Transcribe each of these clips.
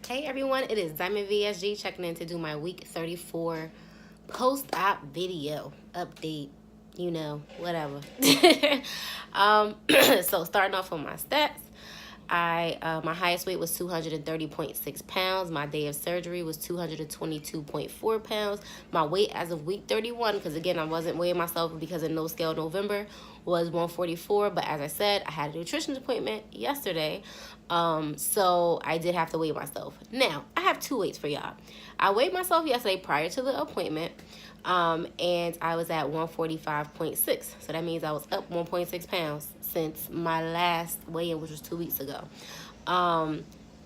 Hey everyone, it is Diamond VSG checking in to do my week 34 post-op video update, whatever. So starting off with my stats, my highest weight was 230.6 pounds. My day of surgery was 222.4 pounds. My weight as of week 31, because again, I wasn't weighing myself because of No Scale November, was 144. But as I said, I had a nutrition appointment yesterday. So I did have to weigh myself. Now, I have two weights for y'all. I weighed myself yesterday prior to the appointment. And I was at 145.6. So that means I was up 1.6 pounds since my last weigh-in, which was 2 weeks ago.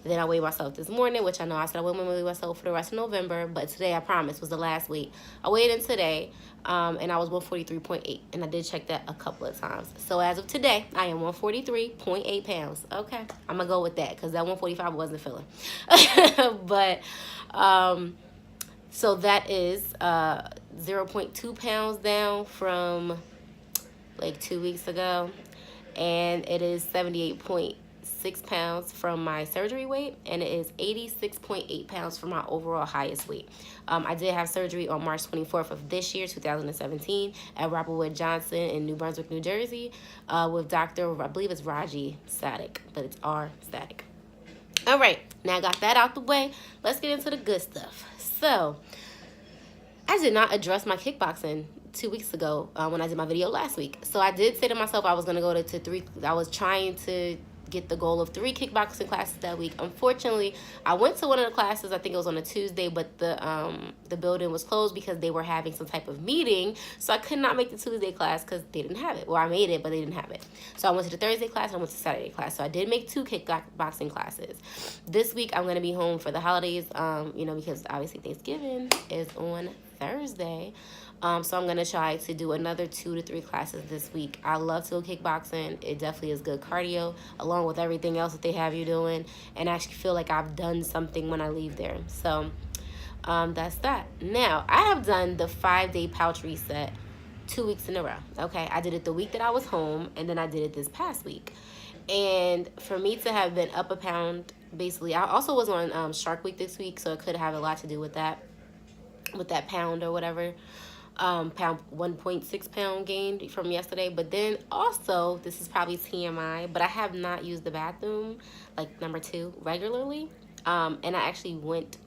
Then I weighed myself this morning, which I know I said I wouldn't weigh myself for the rest of November, but today I promise was the last weight. I weighed in today, and I was 143.8, and I did check that a couple of times. So as of today, I am 143.8 pounds. Okay, I'm gonna go with that because that 145 wasn't feeling. But so that is 0.2 pounds down from like 2 weeks ago, and it is 78.6 pounds from my surgery weight, and it is 86.8 pounds from my overall highest weight. I did have surgery on March 24th of this year, 2017, at Robert Wood Johnson in New Brunswick, New Jersey, with Dr. I believe it's Raji Sadek, but it's R Sadek. All right, now I got that out the way. Let's get into the good stuff. So, I did not address my kickboxing 2 weeks ago when I did my video last week. So I did say to myself I was going to go to 3. I was trying to get the goal of 3 kickboxing classes that week. Unfortunately, I went to one of the classes. I think it was on a Tuesday, but the building was closed because they were having some type of meeting. So I could not make the Tuesday class because they didn't have it. Well, I made it, but they didn't have it. So I went to the Thursday class and I went to the Saturday class. So I did make 2 kickboxing classes. This week I'm going to be home for the holidays, because obviously Thanksgiving is on Thursday. So I'm going to try to do another 2 to 3 classes this week. I love to go kickboxing. It definitely is good cardio, along with everything else that they have you doing, and I actually feel like I've done something when I leave there. So that's that. Now, I have done the 5-day pouch reset 2 weeks in a row. Okay, I did it the week that I was home, and then I did it this past week. And for me to have been up a pound, basically, I also was on Shark Week this week, so it could have a lot to do with that pound or whatever. 1.6 pound gain from yesterday. But then also, this is probably TMI, but I have not used the bathroom, like number 2, regularly. And I actually went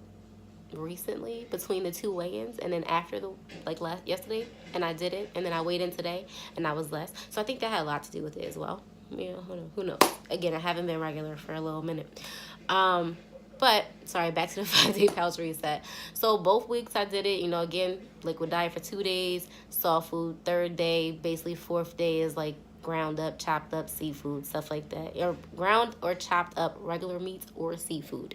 recently between the 2 weigh-ins, and then after yesterday, and I did it, and then I weighed in today, and I was less. So I think that had a lot to do with it as well. Yeah, who knows? Again, I haven't been regular for a little minute. But, sorry, back to the 5-day pouch reset. So, both weeks I did it, again, liquid diet for 2 days, soft food, 3rd day, basically 4th day is like ground up, chopped up seafood, stuff like that. Or ground or chopped up regular meats or seafood.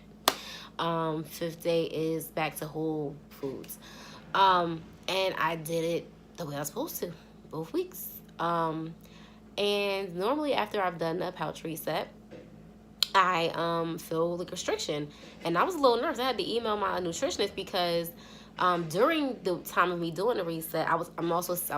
5th day is back to whole foods. And I did it the way I was supposed to, both weeks. And normally after I've done a pouch reset, I feel like restriction, and I was a little nervous. I had to email my nutritionist because during the time of me doing the reset, I was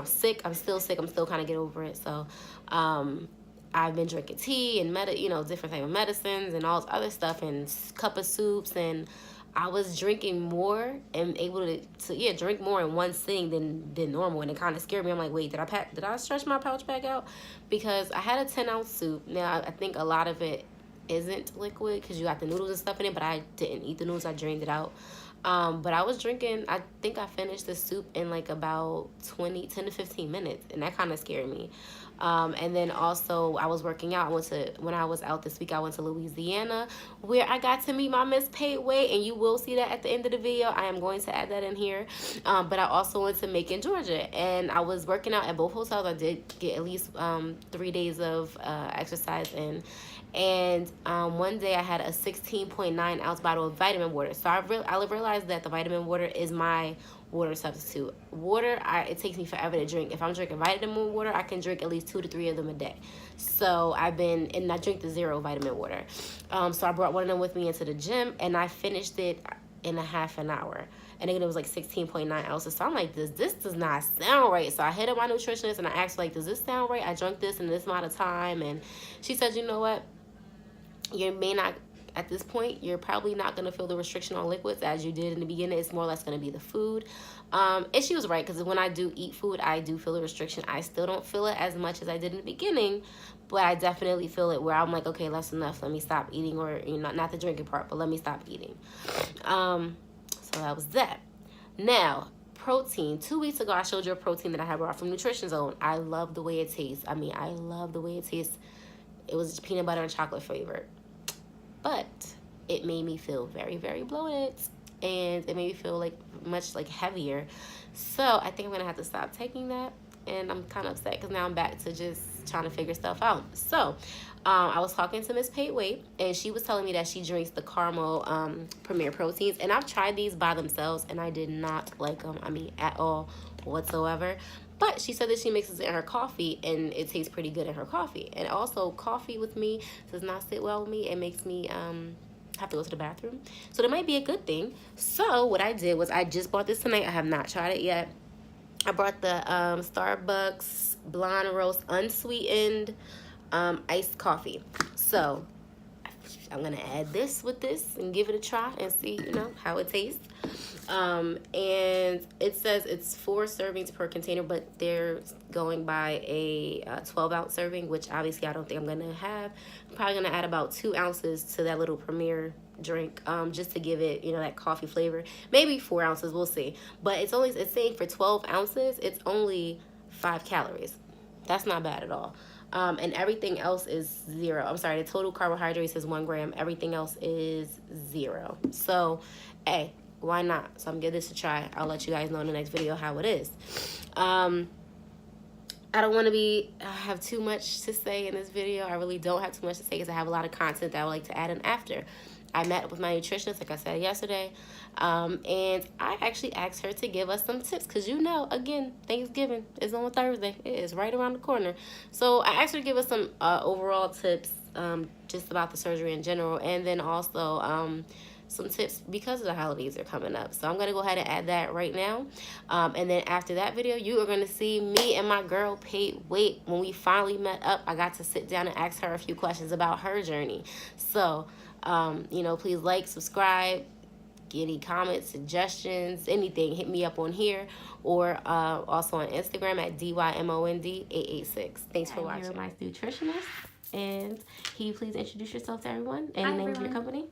sick. I'm still sick. I'm still kind of getting over it. So I've been drinking tea and different type of medicines and all this other stuff and cup of soups, and I was drinking more and able to drink more in one sitting than normal, and it kind of scared me. I'm like, wait, did I stretch my pouch back out? Because I had a 10-ounce soup. Now I think a lot of it isn't liquid because you got the noodles and stuff in it, but I didn't eat the noodles. I drained it out. But I was drinking, I think I finished the soup in like about 10 to 15 minutes, and that kind of scared me. And then also I was working out. When I was out this week, I went to Louisiana, where I got to meet my Miss Paid Weight, and you will see that at the end of the video. I am going to add that in here. But I also went to Macon, Georgia, and I was working out at both hotels. I did get at least 3 days of exercise in. And one day I had a 16.9 ounce bottle of vitamin water. So I realized that the vitamin water is my water substitute. Water, it takes me forever to drink. If I'm drinking vitamin water, I can drink at least 2 to 3 of them a day. So I drink the zero vitamin water. So I brought one of them with me into the gym, and I finished it in a half an hour. And again, it was like 16.9 ounces. So I'm like, this does not sound right. So I hit up my nutritionist and I asked, like, does this sound right? I drank this in this amount of time. And she said, you know what? You may not at this point, you're probably not going to feel the restriction on liquids as you did in the beginning. It's more or less going to be the food. And she was right, because when I do eat food, I do feel the restriction. I still don't feel it as much as I did in the beginning, but I definitely feel it where I'm like, okay, that's enough. Let me stop eating, or not the drinking part, but let me stop eating. So that was that. Now, protein. 2 weeks ago, I showed you a protein that I had brought from Nutrition Zone. I love the way it tastes. I mean, I love the way it tastes. It was peanut butter and chocolate flavored. But it made me feel very, very bloated. And it made me feel like much like heavier. So I think I'm going to have to stop taking that. And I'm kind of upset because now I'm back to just trying to figure stuff out. So I was talking to Miss Paid Weight, and she was telling me that she drinks the caramel Premier Proteins. And I've tried these by themselves, and I did not like them, I mean, at all whatsoever. But she said that she mixes it in her coffee, and it tastes pretty good in her coffee. And also, coffee with me does not sit well with me. It makes me have to go to the bathroom. So that might be a good thing. So what I did was I just bought this tonight. I have not tried it yet. I brought the Starbucks Blonde Roast Unsweetened iced coffee. So I'm going to add this with this and give it a try and see, how it tastes. And it says it's 4 servings per container, but they're going by a 12-ounce serving, which obviously I don't think I'm going to have. I'm probably going to add about 2 ounces to that little Premier drink, just to give it, that coffee flavor. Maybe 4 ounces, we'll see. But it's saying for 12 ounces, it's only 5 calories. That's not bad at all. And everything else is 0. I'm sorry, the total carbohydrates is 1 gram. Everything else is 0. So, hey, why not? So I'm giving this a try. I'll let you guys know in the next video how it is. I don't want to have too much to say in this video. I really don't have too much to say because I have a lot of content that I would like to add in after. I met with my nutritionist, like I said yesterday, and I actually asked her to give us some tips because, again, Thanksgiving is on Thursday. It is right around the corner. So I asked her to give us some overall tips just about the surgery in general, and then also some tips because the holidays are coming up. So I'm going to go ahead and add that right now. And then after that video, you are going to see me and my girl Paid Weight. When we finally met up, I got to sit down and ask her a few questions about her journey. So please like, subscribe, get any comments, suggestions, anything, hit me up on here, or also on Instagram at DYMOND886. Thanks for watching. I'm here with my nutritionist, and can you please introduce yourself to everyone and the name of your company?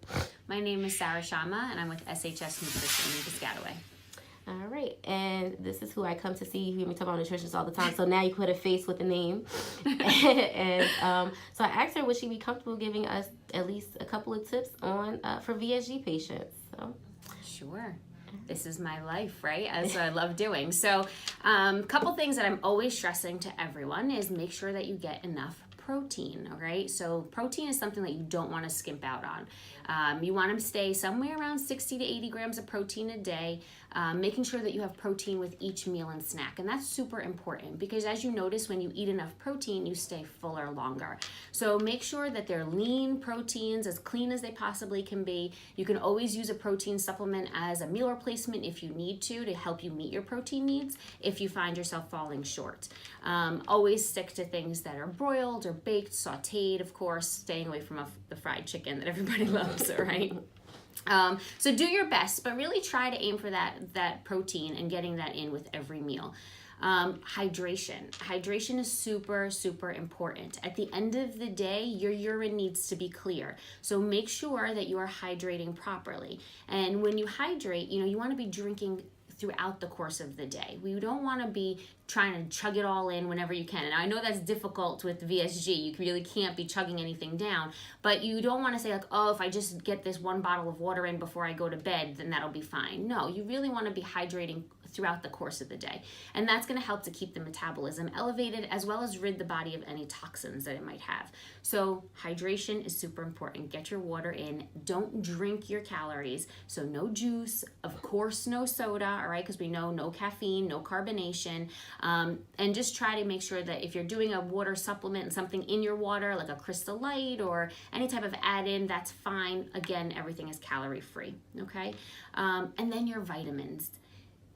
My name is Sarah Sharma, and I'm with SHS Nutrition in Piscataway. All right, and this is who I come to see. You hear me talk about nutrition all the time, so now you put a face with a name. And so I asked her, would she be comfortable giving us at least a couple of tips on for VSG patients? So sure. This is my life, right? As I love doing. So couple things that I'm always stressing to everyone is make sure that you get enough protein, all right? So protein is something that you don't want to skimp out on. You want to stay somewhere around 60 to 80 grams of protein a day, making sure that you have protein with each meal and snack. And that's super important because as you notice, when you eat enough protein, you stay fuller longer. So make sure that they're lean proteins, as clean as they possibly can be. You can always use a protein supplement as a meal replacement if you need to help you meet your protein needs if you find yourself falling short. Always stick to things that are broiled or baked, sauteed, of course, staying away from the fried chicken that everybody loves, right? So do your best, but really try to aim for that protein and getting that in with every meal. Hydration is super, super important. At the end of the day, your urine needs to be clear. So make sure that you are hydrating properly. And when you hydrate, you want to be drinking throughout the course of the day. We don't want to be trying to chug it all in whenever you can. And I know that's difficult with VSG. You really can't be chugging anything down, but you don't want to say like, oh, if I just get this 1 bottle of water in before I go to bed, then that'll be fine. No, you really want to be hydrating throughout the course of the day. And that's going to help to keep the metabolism elevated as well as rid the body of any toxins that it might have. So hydration is super important. Get your water in. Don't drink your calories. So no juice, of course, no soda, all right? Because we know no caffeine, no carbonation. And just try to make sure that if you're doing a water supplement and something in your water, like a Crystal Light or any type of add-in, that's fine. Again, everything is calorie free, okay? And then your vitamins.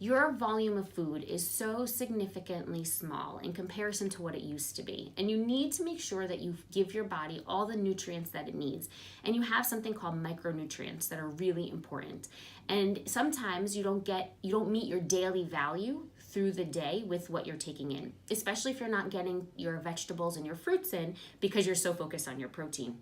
your volume of food is so significantly small in comparison to what it used to be. And you need to make sure that you give your body all the nutrients that it needs. And you have something called micronutrients that are really important. And sometimes you don't meet your daily value through the day with what you're taking in, especially if you're not getting your vegetables and your fruits in because you're so focused on your protein.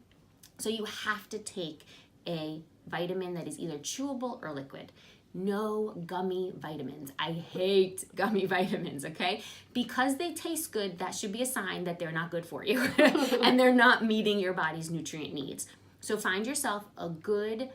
So you have to take a vitamin that is either chewable or liquid. No gummy vitamins. I hate gummy vitamins, okay? Because they taste good, that should be a sign that they're not good for you and they're not meeting your body's nutrient needs. So find yourself a good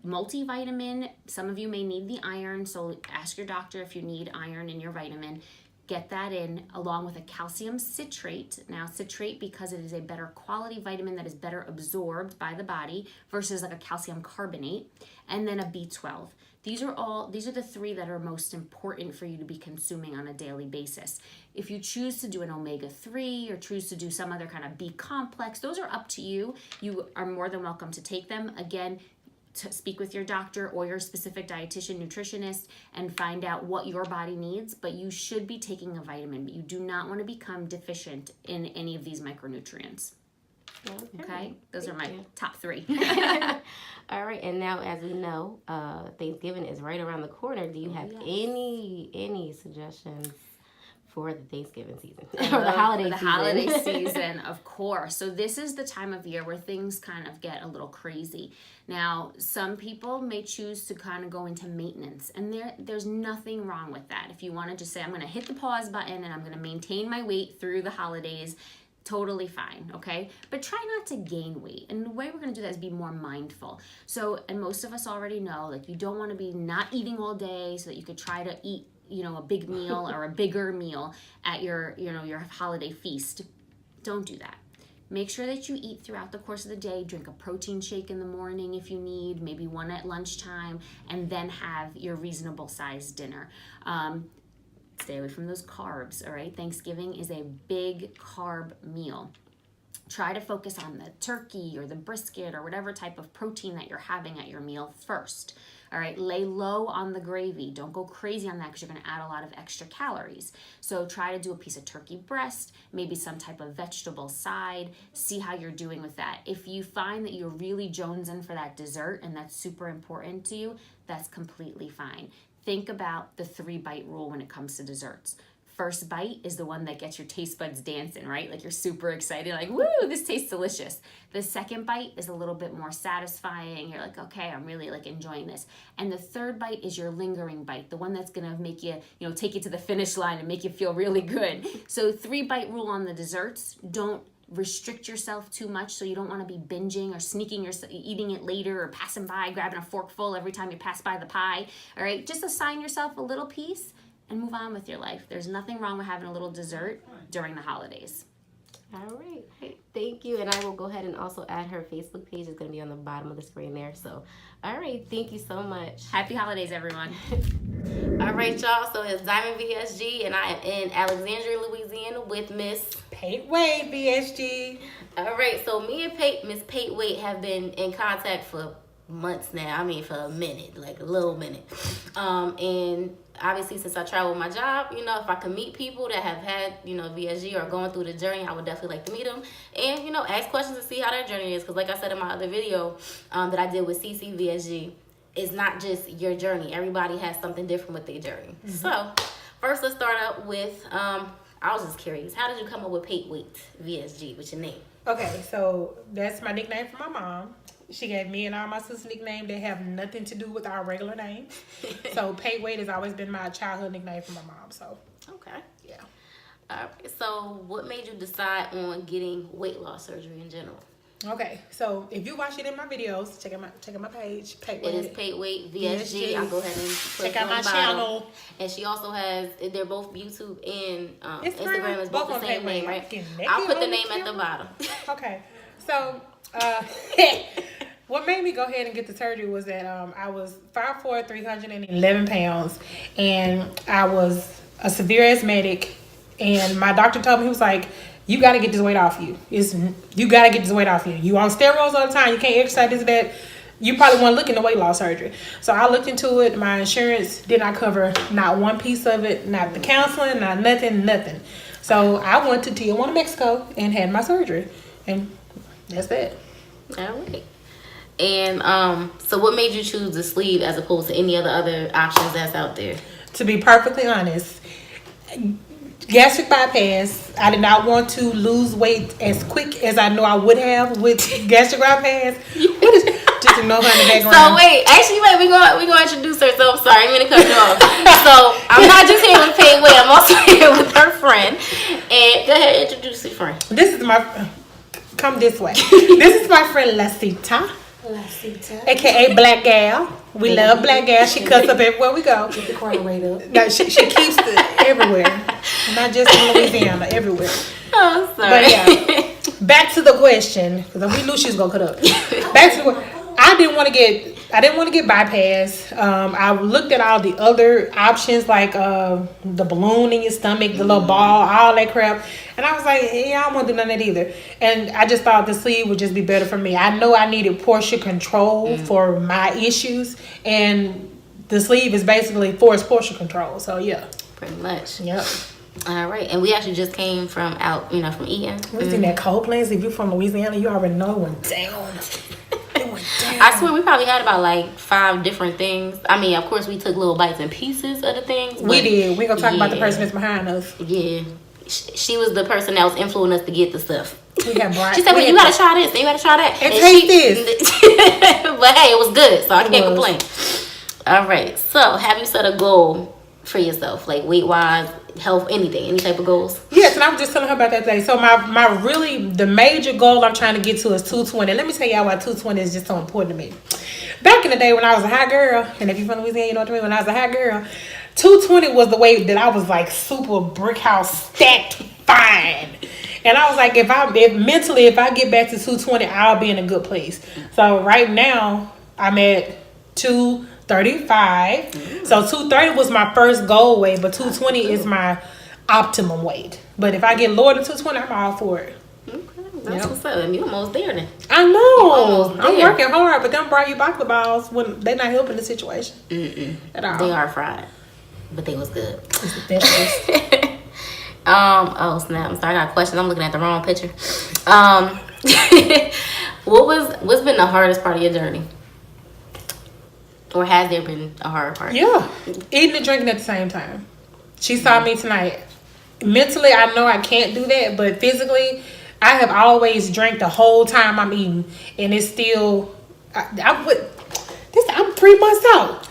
multivitamin. Some of you may need the iron, so ask your doctor if you need iron in your vitamin. Get that in along with a calcium citrate. Now citrate, because it is a better quality vitamin that is better absorbed by the body versus like a calcium carbonate, and then a B12. These are the three that are most important for you to be consuming on a daily basis. If you choose to do an omega-3 or choose to do some other kind of B complex, those are up to you. You are more than welcome to take them. Again, to speak with your doctor or your specific dietitian, nutritionist, and find out what your body needs, but you should be taking a vitamin. But you do not want to become deficient in any of these micronutrients. Okay? Those are my top three. All right, and now as we know, Thanksgiving is right around the corner. Do you have any suggestions for the Thanksgiving season or the holiday season, of course. So this is the time of year where things kind of get a little crazy. Now, some people may choose to kind of go into maintenance, and there's nothing wrong with that. If you want to just say, I'm going to hit the pause button and I'm going to maintain my weight through the holidays, totally fine, okay? But try not to gain weight. And the way we're gonna do that is be more mindful. So, and most of us already know, like, you don't wanna be not eating all day so that you could try to eat, a big meal or a bigger meal at your holiday feast. Don't do that. Make sure that you eat throughout the course of the day. Drink a protein shake in the morning if you need, maybe one at lunchtime, and then have your reasonable sized dinner. Stay away from those carbs, all right? Thanksgiving is a big carb meal. Try to focus on the turkey or the brisket or whatever type of protein that you're having at your meal first, all right? Lay low on the gravy. Don't go crazy on that because you're going to add a lot of extra calories. So try to do a piece of turkey breast, maybe some type of vegetable side. See how you're doing with that. If you find that you're really jonesing for that dessert and that's super important to you, that's completely fine. Think about the 3-bite rule when it comes to desserts. First bite is the one that gets your taste buds dancing, right? Like you're super excited, like, woo, this tastes delicious. The second bite is a little bit more satisfying. You're like, okay, I'm really like enjoying this. And the third bite is your lingering bite, the one that's gonna make you, take you to the finish line and make you feel really good. So 3-bite rule on the desserts. Don't restrict yourself too much, so you don't want to be binging or sneaking eating it later or passing by, grabbing a forkful every time you pass by the pie. All right, just assign yourself a little piece and move on with your life. There's nothing wrong with having a little dessert during the holidays. All right. Thank you. And I will go ahead and also add her Facebook page. It's going to be on the bottom of the screen there. So, all right. Thank you so much. Happy holidays, everyone. All right, y'all. So it's Diamond VSG, and I am in Alexandria, Louisiana with Miss Pate Wade VSG. All right. So me and Miss Pate Wade have been in contact for months now. I mean, for a minute, like a little minute. And obviously, since I travel with my job, if I can meet people that have had, VSG or going through the journey, I would definitely like to meet them and, ask questions to see how their journey is. Because like I said in my other video that I did with CC VSG, it's not just your journey. Everybody has something different with their journey. Mm-hmm. So first, let's start out with, I was just curious, how did you come up with Pate Wade VSG? What's your name? Okay, so that's my nickname for my mom. She gave me and all my sisters nickname. They have nothing to do with our regular name. So Pate Wade has always been my childhood nickname for my mom. So okay, yeah. So what made you decide on getting weight loss surgery in general? Okay, so if you watch it in my videos, check out my page. Pate Wade. It is Pate Wade VSG. I'll go ahead and put check out my channel. And she also has, they're both YouTube and Instagram is both the same name, right? I'll put the name at the bottom. Okay, so what made me go ahead and get the surgery was that I was 5'4", 311 pounds, and I was a severe asthmatic, and my doctor told me, he was like, you got to get this weight off you. You got to get this weight off you. You on steroids all the time. You can't exercise this, that. you probably want to look into weight loss surgery. So I looked into it. My insurance did not cover not one piece of it, not the counseling, not nothing. So I went to Tijuana, Mexico, and had my surgery, and that's it. All right. And so what made you choose the sleeve as opposed to any other options that's out there? To be perfectly honest, gastric bypass, I did not want to lose weight as quick as I know I would have with gastric bypass. What is just to know her in the background? So wait, we gonna introduce her. So I'm sorry, I'm gonna cut you off. So I'm not just here with Pay Way, I'm also here with her friend. And go ahead, introduce your friend. This is my come this way. This is my friend Lasita, aka Black Gal. We love Black Gal. She cuts up everywhere we go. Get the corner rate up. No, she keeps it everywhere, not just in Louisiana, everywhere. Oh, sorry. But yeah, back to the question, because we knew she was gonna cut up. Back to the, I didn't want to get bypass. I looked at all the other options, like the balloon in your stomach, the little ball, all that crap, and I was like, yeah, I don't want to do none of that either. And I just thought the sleeve would just be better for me. I know I needed portion control for my issues, and the sleeve is basically forced portion control. So yeah, Pretty much. yep. All right. And we actually just came from from eating. We seen that cold place. If you're from Louisiana, you already know it went down. It went down. I swear we probably had about like 5 different things. I mean, of course, we took little bites and pieces of the things. We did. We're going to talk about the yeah. person that's behind us. Yeah. She was the person that was influencing us to get the stuff. We got bright. She said, well, you gotta try this and you gotta try that. And taste this. But hey, it was good, so I can't was. complain. All right. So have you set a goal for yourself? Like weight-wise, health, anything, any type of goals? Yes, and I was just telling her about that today. So my really, the major goal I'm trying to get to is 220. Let me tell y'all why 220 is just so important to me. Back in the day when I was a hot girl, and if you're from Louisiana, you know what I mean, when I was a hot girl, 220 was the weight that I was like super brick house stacked fine. And I was like, if I get back to 220, I'll be in a good place. So right now I'm at 235. So 230 was my first goal weight, but 220 is my optimum weight. But if I get lower than 220, I'm all for it. Okay, that's what's up. You almost there then. I know. almost I'm there. working hard, but them brought you baklava balls when they're not helping the situation at all. They are fried, but they was good. It's the best. Oh snap! I'm sorry, I got a question. I'm looking at the wrong picture. What's been the hardest part of your journey? Or has there been a hard part? Yeah, eating and drinking at the same time. She saw me tonight. Mentally, I know I can't do that, but physically, I have always drank the whole time I'm eating, and it's still. I'm 3 months out.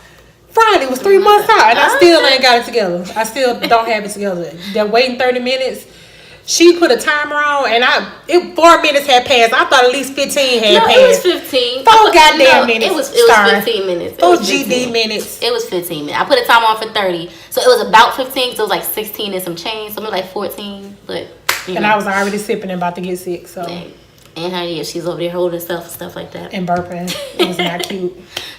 Friday was 3 months out, and I still ain't got it together. I still don't have it together. They're waiting 30 minutes. She put a timer on, and 4 minutes had passed. I thought at least 15 had passed. It was 15. 4 goddamn minutes. It was Sorry. 15 minutes. 4 GD minutes. It was 15 minutes. I put a timer on for 30, so it was about 15. So it was like 16 and some change, something like 14. But And I was already sipping and about to get sick. So and her, yeah, she's over there holding herself and stuff like that. and burping. It was not cute.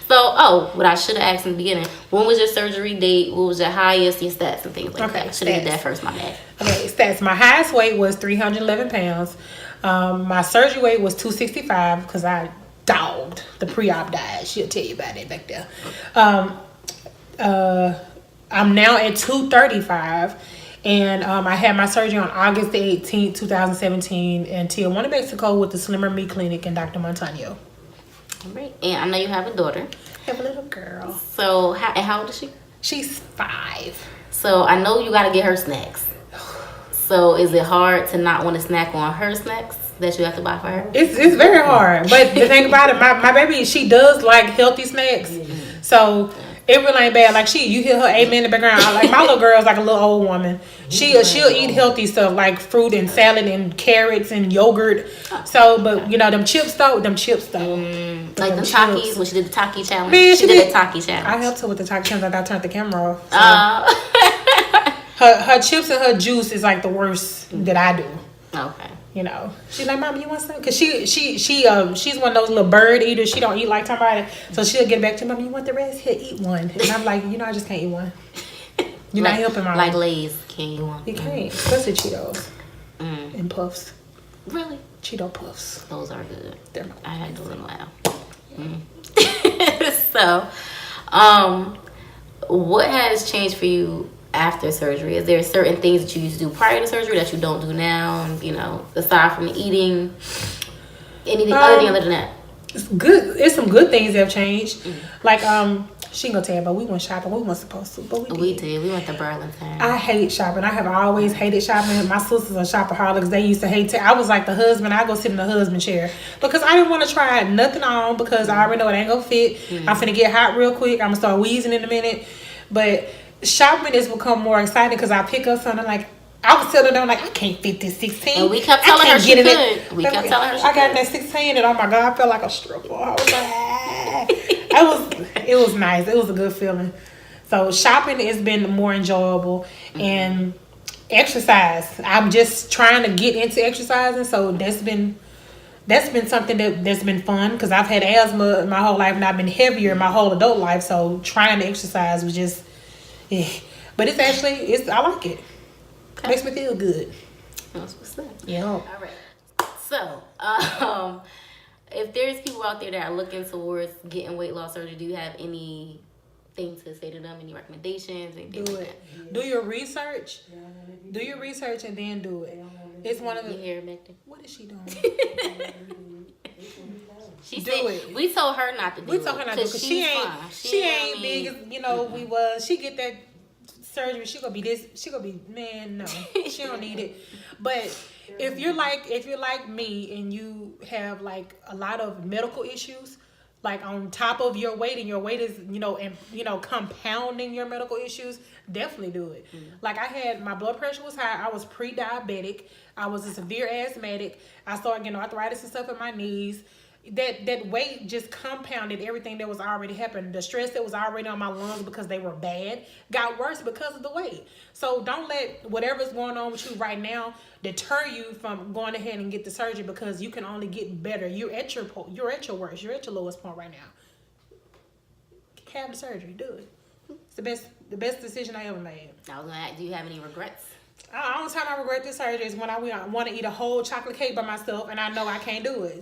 So, what I should have asked in the beginning, when was your surgery date? What was your highest, your stats and things like that? Should have did that first, my bad. Okay, stats. My highest weight was 311 pounds. My surgery weight was 265 because I dogged the pre-op diet. She'll tell you about it back there. I'm now at 235. And I had my surgery on August the 18th, 2017 in Tijuana, Mexico with the Slimmer Me Clinic and Dr. Montano. All right. And I know you have a daughter. I have a little girl. So, how old is she? She's 5. So, I know you got to get her snacks. So, is it hard to not want to snack on her snacks that you have to buy for her? It's very hard. But the thing about it, my baby, she does like healthy snacks. So it really ain't bad. Like you hear her amen in the background. Like my little girl's like a little old woman. She'll eat healthy stuff like fruit and salad and carrots and yogurt. So, but them chips though. Like the Takis, when she did the Taki challenge. Man, she did the Taki challenge. I helped her with the Taki challenge. I got to turn the camera off. So. Her chips and her juice is like the worst that I do. Okay. She's like, Mom, you want some? Cause she's one of those little bird eaters. She don't eat like somebody, so she'll get back to Mom. You want the rest? Here, eat one. And I'm like, I just can't eat one. You're not helping Mom. Like Lay's, can't eat one. You can't. Especially Cheetos and Puffs. Really? Cheeto Puffs. Those are good. They're I had those in a while. So, what has changed for you after surgery? Is there certain things that you used to do prior to surgery that you don't do now? And, aside from the eating, anything other than that? It's good. It's some good things that have changed. Like she ain't gonna tell you, but we went shopping. We weren't supposed to, but we did. We went to Burlington. I hate shopping. I have always hated shopping. My sisters are shopaholics. They used to hate. I was like the husband. I go sit in the husband chair because I didn't want to try nothing on because I already know it ain't gonna fit. I'm finna get hot real quick. I'm gonna start wheezing in a minute. But shopping has become more exciting because I pick up something like. I was telling them, like, I can't fit this 16. And we kept telling her she could. We kept telling her she I got in that 16 and oh my God, I felt like a stripper. I was like, ah. It was nice. It was a good feeling. So shopping has been more enjoyable and exercise. I'm just trying to get into exercising. So that's been something that's been fun because I've had asthma my whole life and I've been heavier my whole adult life. So trying to exercise was just, but I like it. Okay. Makes me feel good. That's what's up. Yeah. All right. So, if there's people out there that are looking towards getting weight loss surgery, do you have anything to say to them? Any recommendations? Anything do like it. That? Do your research. Do your research and then do it. It's one of the. What is she doing? She said we told her not to do it. We told her not to because she ain't big as we was. She get that surgery, she gonna be this. She gonna be no. She don't need it. But if you're like me and you have like a lot of medical issues, like on top of your weight and your weight is compounding your medical issues, definitely do it. Like I had my blood pressure was high. I was pre-diabetic. I was a severe asthmatic. I started getting arthritis and stuff in my knees. That weight just compounded everything that was already happening. The stress that was already on my lungs because they were bad got worse because of the weight. So don't let whatever's going on with you right now deter you from going ahead and get the surgery because you can only get better. You're at your worst. You're at your lowest point right now. Have the surgery. Do it. It's the best decision I ever made. I was gonna ask, do you have any regrets? The only time I regret this surgery is when I want to eat a whole chocolate cake by myself and I know I can't do it.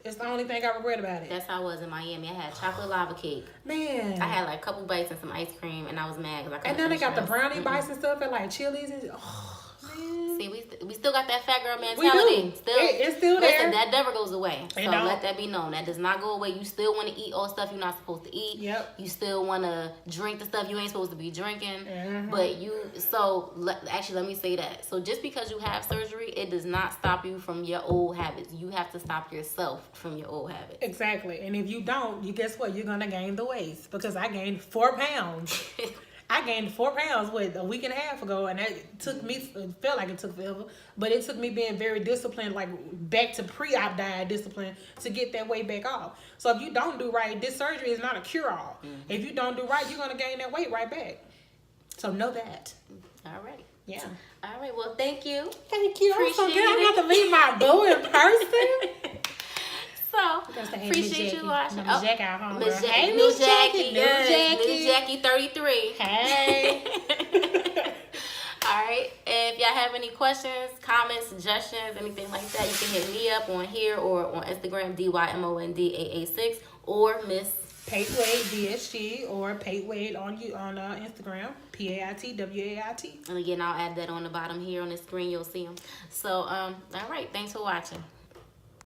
It's the only thing I regret about it. That's how I was in Miami. I had chocolate lava cake. Man. I had like a couple bites and some ice cream, and I was mad because I couldn't. And then they got the brownie bites and stuff at like Chili's. And, man. See, we still got that fat girl mentality. We do. It's still there. Listen, that never goes away. So let that be known. That does not go away. You still want to eat all stuff you're not supposed to eat. Yep. You still want to drink the stuff you ain't supposed to be drinking. But actually, let me say that. So just because you have surgery, it does not stop you from your old habits. You have to stop yourself from your old habits. Exactly. And if you don't, guess what? You're going to gain the weight because I gained 4 pounds. I gained 4 pounds a week and a half ago, and it felt like it took forever, but it took me being very disciplined, like back to pre-op diet discipline to get that weight back off. So if you don't do right, this surgery is not a cure-all. If you don't do right, you're going to gain that weight right back. So know that. All right. Yeah. All right. Well, thank you. Thank you. I'm so good. I got to meet my boo in person. So, appreciate you watching. Miss Jackie, hey, Miss Jackie. Miss Jackie 33. Hey. All right. If y'all have any questions, comments, suggestions, anything like that, you can hit me up on here or on Instagram, DYMOND886, or Miss Pate Wade VSG or Pate Wade on Instagram, PAITWAIT. And again, I'll add that on the bottom here on the screen. You'll see them. So, all right. Thanks for watching.